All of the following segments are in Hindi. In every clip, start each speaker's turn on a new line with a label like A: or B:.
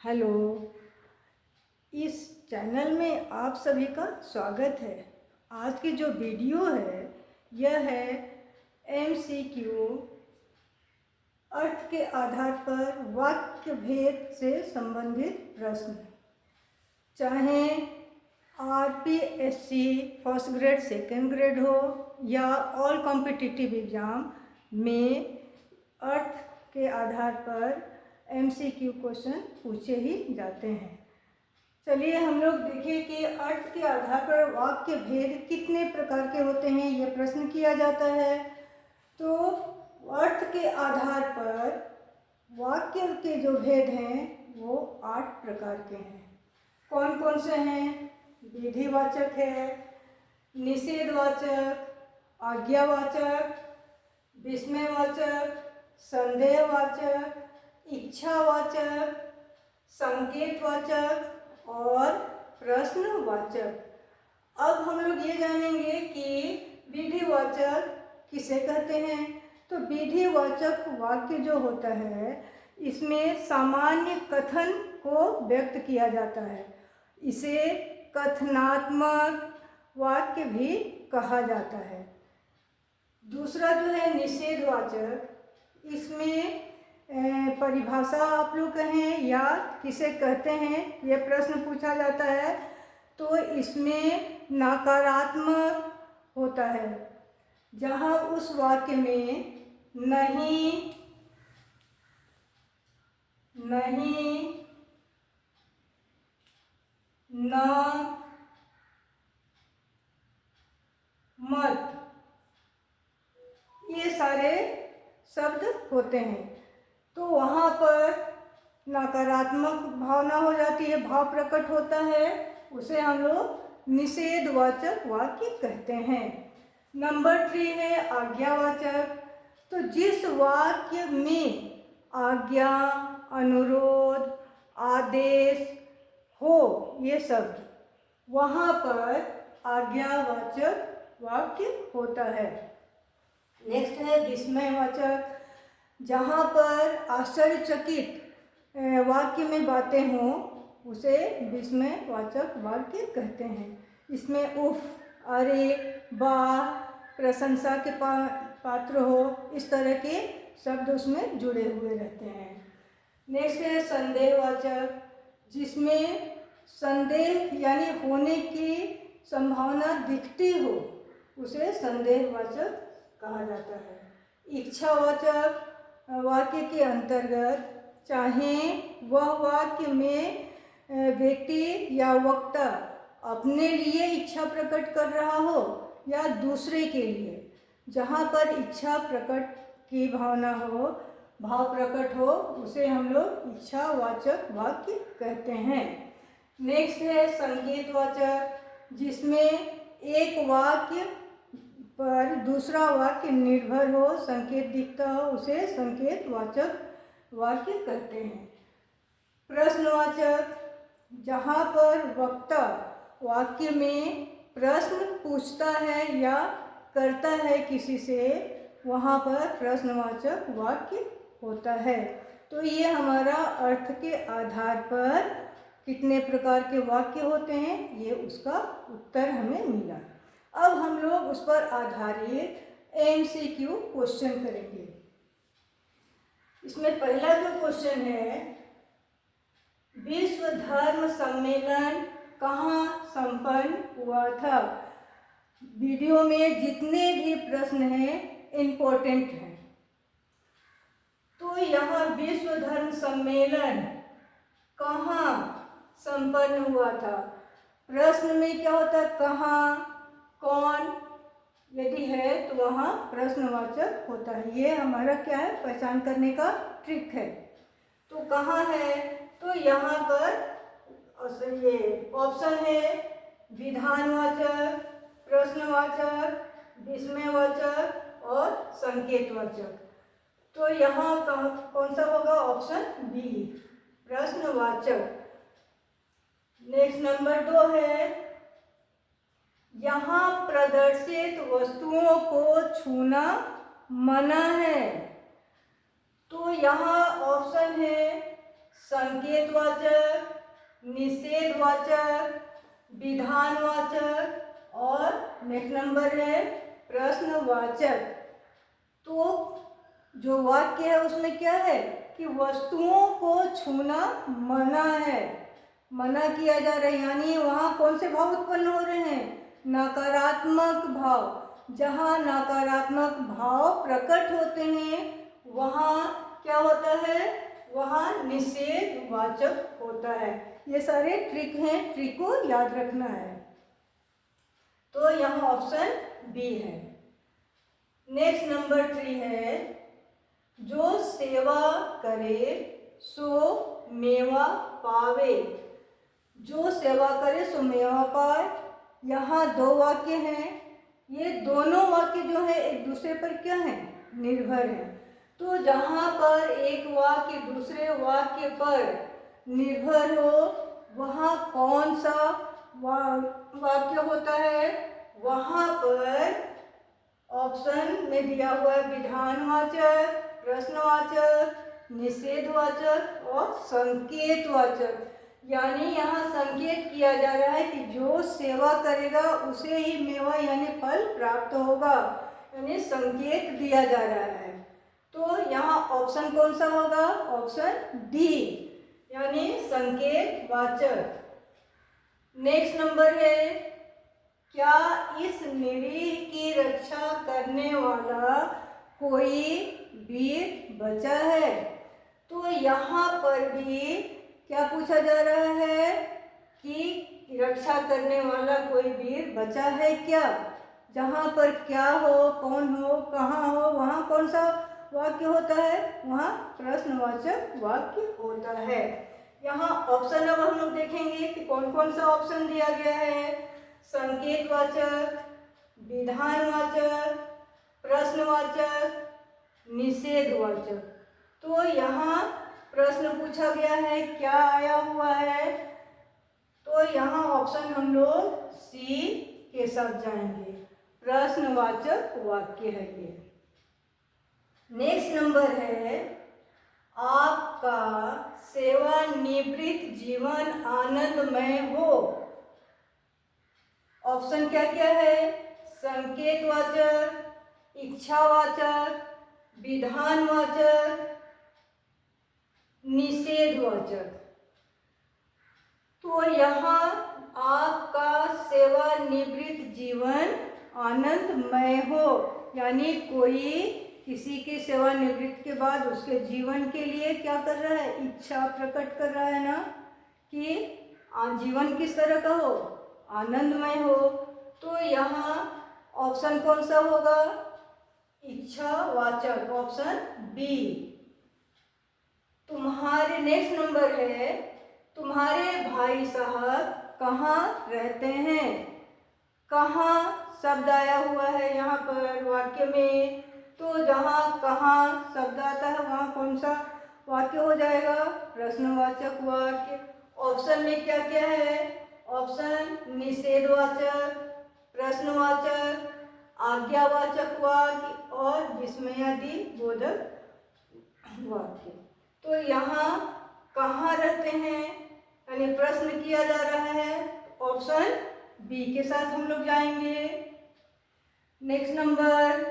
A: हेलो। इस चैनल में आप सभी का स्वागत है। आज की जो वीडियो है यह है MCQ अर्थ के आधार पर वाक्य भेद से संबंधित प्रश्न। चाहे RPSC first grade second grade हो या ऑल कॉम्पिटिटिव एग्ज़ाम में अर्थ के आधार पर MCQ क्वेश्चन पूछे ही जाते हैं। चलिए हम लोग देखिए कि अर्थ के आधार पर वाक्य भेद कितने प्रकार के होते हैं, ये प्रश्न किया जाता है। तो अर्थ के आधार पर वाक्य के जो भेद हैं वो 8 प्रकार के हैं। कौन कौन से हैं? विधिवाचक है, निषेधवाचक, आज्ञावाचक, विस्मयवाचक, संदेहवाचक, इच्छावाचक, संकेतवाचक और प्रश्नवाचक। अब हम लोग ये जानेंगे कि विधिवाचक किसे कहते हैं। तो विधिवाचक वाक्य जो होता है इसमें सामान्य कथन को व्यक्त किया जाता है। इसे कथनात्मक वाक्य भी कहा जाता है। दूसरा जो है निषेधवाचक, इसमें परिभाषा आप लोग कहें या किसे कहते हैं ये प्रश्न पूछा जाता है। तो इसमें नकारात्मक होता है, जहाँ उस वाक्य में नहीं, नहीं, न, मत, ये सारे शब्द होते हैं। तो वहाँ पर नकारात्मक भावना हो जाती है, भाव प्रकट होता है, उसे हम लोग निषेधवाचक वाक्य कहते हैं। नंबर 3 है आज्ञावाचक। तो जिस वाक्य में आज्ञा, अनुरोध, आदेश हो ये शब्द, वहाँ पर आज्ञावाचक वाक्य होता है। नेक्स्ट है विस्मयवाचक। जहाँ पर आश्चर्यचकित वाक्य में बातें हों उसे विस्मयवाचक वाक्य कहते हैं। इसमें उफ, अरे, वाह, प्रशंसा के पात्र हो, इस तरह के शब्द उसमें जुड़े हुए रहते हैं। नेक्स्ट है संदेहवाचक, जिसमें संदेह यानी होने की संभावना दिखती हो उसे संदेहवाचक कहा जाता है। इच्छावाचक वाक्य के अंतर्गत चाहे वह वाक्य में व्यक्ति या वक्ता अपने लिए इच्छा प्रकट कर रहा हो या दूसरे के लिए, जहाँ पर इच्छा प्रकट की भावना हो, भाव प्रकट हो, उसे हम लोग इच्छावाचक वाक्य कहते हैं। नेक्स्ट है संकेतवाचक, जिसमें एक वाक्य पर दूसरा वाक्य निर्भर हो, संकेत दिखता हो, उसे संकेतवाचक वाक्य कहते हैं। प्रश्नवाचक, जहाँ पर वक्ता वाक्य में प्रश्न पूछता है या करता है किसी से, वहाँ पर प्रश्नवाचक वाक्य होता है। तो ये हमारा अर्थ के आधार पर कितने प्रकार के वाक्य होते हैं ये उसका उत्तर हमें मिला। अब हम लोग उस पर आधारित MCQ क्वेश्चन करेंगे। इसमें पहला जो क्वेश्चन है, विश्व धर्म सम्मेलन कहाँ संपन्न हुआ था? वीडियो में जितने भी प्रश्न हैं इम्पोर्टेंट हैं। तो यहाँ विश्व धर्म सम्मेलन कहाँ संपन्न हुआ था? प्रश्न में क्या होता है? कहाँ, कौन, यदि है तो वहाँ प्रश्नवाचक होता है। ये हमारा क्या है, पहचान करने का ट्रिक है। तो कहाँ है? तो यहाँ पर ये ऑप्शन है विधानवाचक, प्रश्नवाचक, विस्मयवाचक और संकेतवाचक। तो यहाँ कौन सा होगा? ऑप्शन बी, प्रश्नवाचक। नेक्स्ट नंबर 2 है, यहाँ प्रदर्शित वस्तुओं को छूना मना है। तो यहाँ ऑप्शन है संकेतवाचक, निषेधवाचक, विधानवाचक और नेक्स्ट नंबर है प्रश्नवाचक। तो जो वाक्य है उसमें क्या है कि वस्तुओं को छूना मना है, मना किया जा रहा है, यानी वहाँ कौन से भाव उत्पन्न हो रहे हैं? नकारात्मक भाव। जहाँ नकारात्मक भाव प्रकट होते हैं वहाँ क्या होता है? वहाँ निषेधवाचक होता है। ये सारे ट्रिक हैं, ट्रिक को याद रखना है। तो यहाँ ऑप्शन बी है। नेक्स्ट नंबर 3 है, जो सेवा करे सो मेवा पावे। जो सेवा करे सो मेवा पाए। यहाँ 2 वाक्य हैं। ये दोनों वाक्य जो है एक दूसरे पर क्या है? निर्भर है। तो जहाँ पर एक वाक्य दूसरे वाक्य पर निर्भर हो वहाँ कौन सा वाक्य होता है? वहाँ पर ऑप्शन में दिया हुआ है विधानवाचक, प्रश्नवाचक, निषेधवाचक और संकेतवाचक। यानी यहाँ संकेत किया जा रहा है कि जो सेवा करेगा उसे ही मेवा यानी फल प्राप्त होगा, यानी संकेत दिया जा रहा है। तो यहाँ ऑप्शन कौन सा होगा? ऑप्शन डी, यानी संकेतवाचक। नेक्स्ट नंबर है, क्या इस निरीह की रक्षा करने वाला कोई वीर बचा है? तो यहाँ पर भी क्या पूछा जा रहा है कि रक्षा करने वाला कोई वीर बचा है क्या? जहाँ पर क्या हो, कौन हो, कहाँ हो, वहाँ कौन सा वाक्य होता है? वहाँ प्रश्नवाचक वाक्य होता है। यहाँ ऑप्शन अब हम लोग देखेंगे कि कौन कौन सा ऑप्शन दिया गया है। संकेतवाचक, विधानवाचक, प्रश्नवाचक, निषेधवाचक। तो यहाँ प्रश्न पूछा गया है, क्या आया हुआ है? तो यहाँ ऑप्शन हम लोग सी के साथ जाएंगे, प्रश्नवाचक वाक्य है ये। नेक्स्ट नंबर है, आपका सेवानिवृत्त जीवन आनंदमय हो। ऑप्शन क्या क्या है? संकेतवाचक, इच्छावाचक, विधानवाचक, निषेधवाचक। तो यहाँ आपका सेवानिवृत्त जीवन आनंदमय हो, यानी कोई किसी की सेवानिवृत्त के बाद उसके जीवन के लिए क्या कर रहा है? इच्छा प्रकट कर रहा है ना, कि जीवन किस तरह का हो? आनंदमय हो। तो यहाँ ऑप्शन कौन सा होगा? इच्छावाचक, ऑप्शन बी। तुम्हारे नेक्स्ट नंबर है, तुम्हारे भाई साहब कहाँ रहते हैं? कहाँ शब्द आया हुआ है यहाँ पर वाक्य में। तो जहाँ कहाँ शब्द आता है वहाँ कौन सा वाक्य हो जाएगा? प्रश्नवाचक वाक्य। ऑप्शन में क्या क्या है? ऑप्शन निषेधवाचक, प्रश्नवाचक, आज्ञावाचक वाक्य और विस्मयादि बोधक वाक्य। तो यहाँ कहाँ रहते हैं यानी प्रश्न किया जा रहा है, ऑप्शन बी के साथ हम लोग जाएंगे। नेक्स्ट नंबर,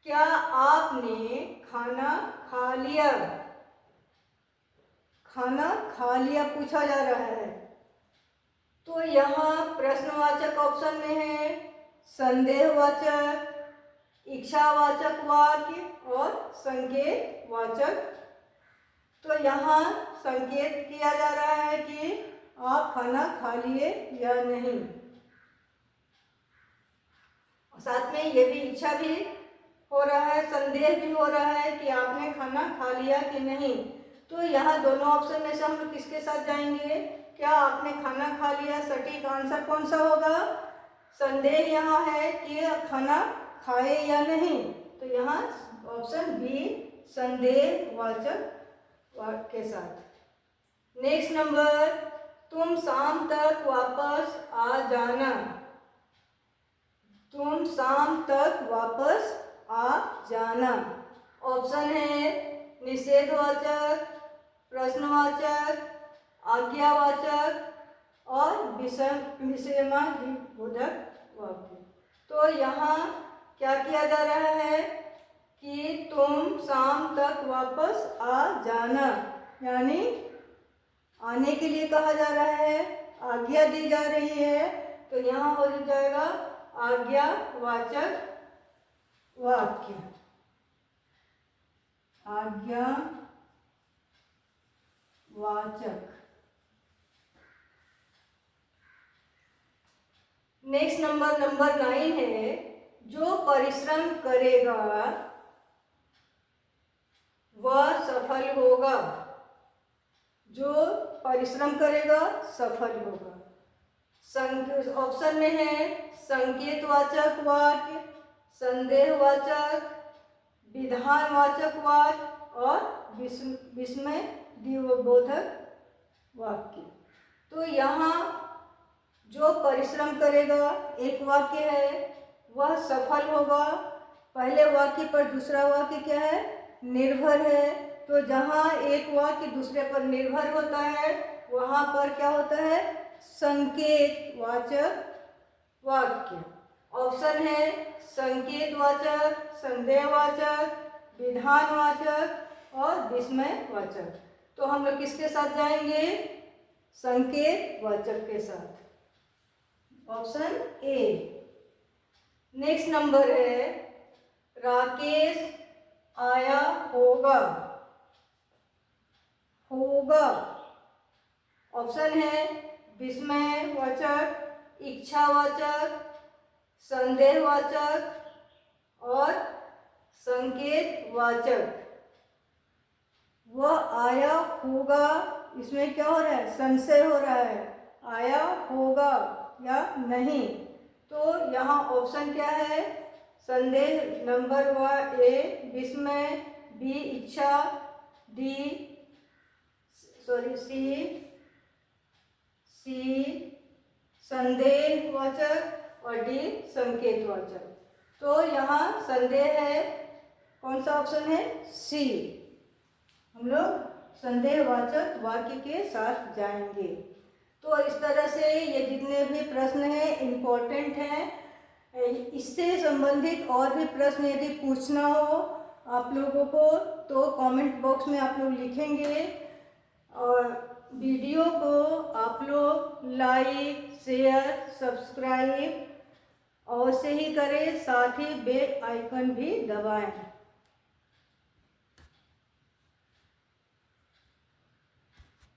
A: क्या आपने खाना खा लिया? खाना खा लिया पूछा जा रहा है। तो यहाँ प्रश्नवाचक ऑप्शन में है संदेहवाचक, इच्छावाचक वाक्य और संकेतवाचक। तो यहाँ संकेत किया जा रहा है कि आप खाना खा लिए या नहीं। साथ में ये भी इच्छा भी हो रहा है, संदेह भी हो रहा है कि आपने खाना खा लिया कि नहीं। तो यहाँ दोनों ऑप्शन में से हम लोग किसके साथ जाएंगे? क्या आपने खाना खा लिया, सटीक आंसर कौन सा होगा? संदेह यहाँ है कि खाना खाए या नहीं, तो यहाँ ऑप्शन बी संदेहवाचक वाक्य के साथ। नेक्स्ट नंबर, तुम शाम तक वापस आ जाना। तुम शाम तक वापस आ जाना। ऑप्शन है निषेधवाचक, प्रश्नवाचक, आज्ञावाचक और विषयमादिबोधक वाक्य। तो यहाँ क्या किया जा रहा है कि तुम शाम तक वापस आ जाना, यानी आने के लिए कहा जा रहा है, आज्ञा दी जा रही है। तो यहाँ हो जाएगा आज्ञावाचक वाक्य, आज्ञावाचक। नेक्स्ट नंबर 9 है, जो परिश्रम करेगा वह सफल होगा। जो परिश्रम करेगा सफल होगा। ऑप्शन में है संकेतवाचक वाक्य, संदेहवाचक, विधानवाचक वाक्य और विस्मयदिबोधक वाक्य। तो यहाँ जो परिश्रम करेगा एक वाक्य है, वह सफल होगा। पहले वाक्य पर दूसरा वाक्य क्या है, निर्भर है। तो जहाँ एक वाक्य दूसरे पर निर्भर होता है वहाँ पर क्या होता है, संकेतवाचक वाक्य। ऑप्शन है संकेतवाचक, संदेहवाचक, विधानवाचक और विस्मयवाचक। तो हम लोग किसके साथ जाएंगे, संकेतवाचक के साथ, ऑप्शन ए। नेक्स्ट नंबर है, राकेश आया होगा। होगा ऑप्शन है विस्मयवाचक, इच्छावाचक, संदेहवाचक और संकेतवाचक। वह आया होगा, इसमें क्या हो रहा है, संशय हो रहा है, आया होगा या नहीं। तो यहाँ ऑप्शन क्या है, संदेह नंबर ए विस्मय, बी इच्छा, सी संदेहवाचक और डी संकेतवाचक। तो यहाँ संदेह है, कौन सा ऑप्शन है, सी। हम लोग संदेहवाचक वाक्य के साथ जाएंगे। तो इस तरह से ये जितने भी प्रश्न हैं इम्पोर्टेंट हैं। इससे संबंधित और भी प्रश्न यदि पूछना हो आप लोगों को तो कमेंट बॉक्स में आप लोग लिखेंगे। और वीडियो को आप लोग लाइक, शेयर, सब्सक्राइब अवश्य ही करें, साथ ही बेल आइकन भी दबाएं।